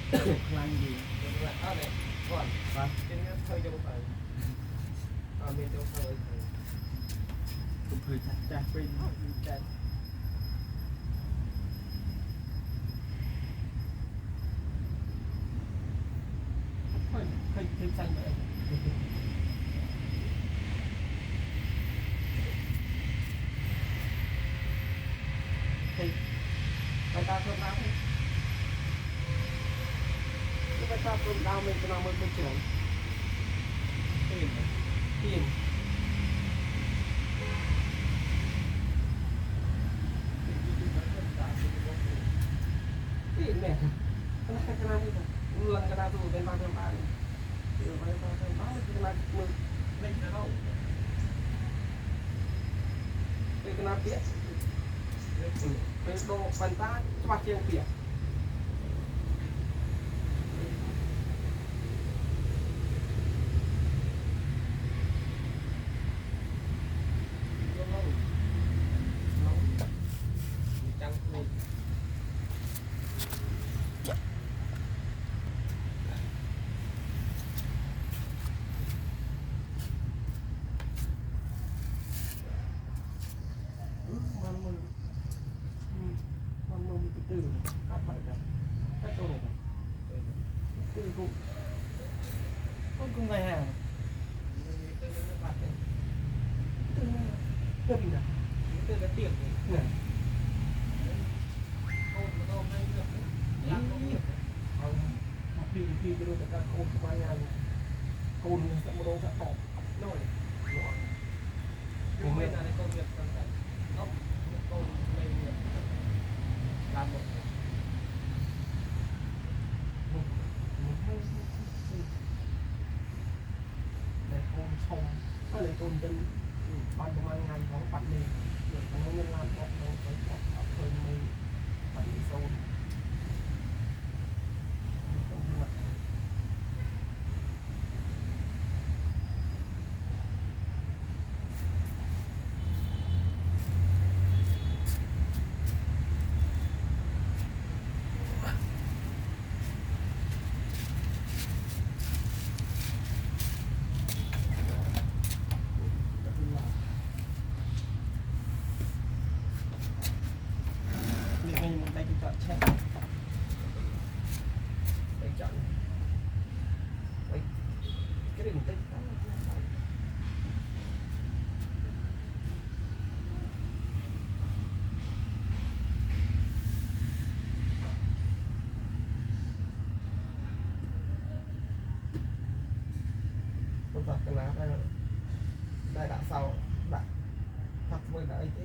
ខ្លាំងយីអត់ទេគាត់បាទគេធ្វើយកទៅអត់មានទៅធ្វើអីទៅគុំឃើញចាស់ពេញចាស់ឃើញផ្សាយមកไปตามคนน้ำนี่ไปตามคนน้ำมันจะนำมันเป็นเฉยตีนเนี่ยขนาดนี้ลังขนาดตัวเป็นบางเป็นบางเป็นบางเป็นบางเป็นขนาดมือเล็กนะเราเป็นขนาดเปียกเป็นโตปันตาสมัครเชียงเปียกตื่นกลับไปกันแค่ตัวไหนกันตื่นกูไงฮะตื่นตื่นนะตื่นกระเตียกเนี่ยเอาพี่ไปดูแต่การโค้งไปงานโค้งสักโมงสักตอกน้อยผมไม่ได้ก็เรียกตั้งแต่ก็ไม่เรียกตามหมดในโค้งชมก็เลยโดนเป็นบานประมาณงานของปัดเลยเดี๋ยวมันเงินล้านออกลงไปออกเคยมีปัดอีโซนแช่ไปจังไปcái đừng tích tôi đặt cái lá đây đây đã sau đặt thật với đã ấy chứ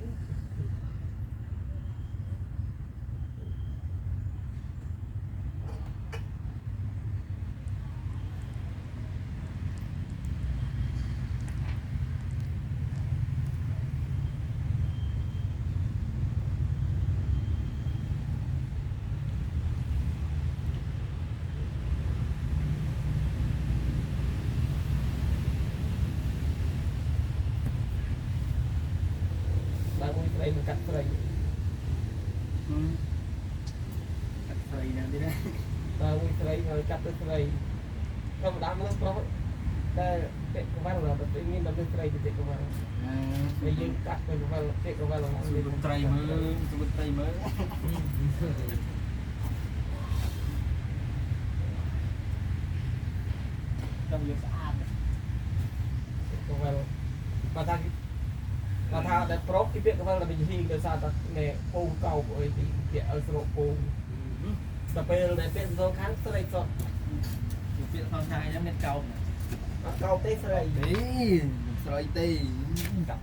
đây mình cắt phơi cắt phơi nào đi đây mình phơi rồi cắt tới phơi không đám nó có đây cái văn là tự nhiên nó lên phơi thì cái văn bây giờ cắt cái văn cái văn là sự bên tây mới trong việc sạch cái văn mà thao để pro cái việc là mình thi cái sao ta nèปูเก่าไอ้ที่เกี่ยวกับปูแต่เป็นในเป็นโซนค้างสไลด์สดเป็นโซนชายนั่นเป็นเก่าเก่าเต้สไลด์นี่สไลด์เต้จับ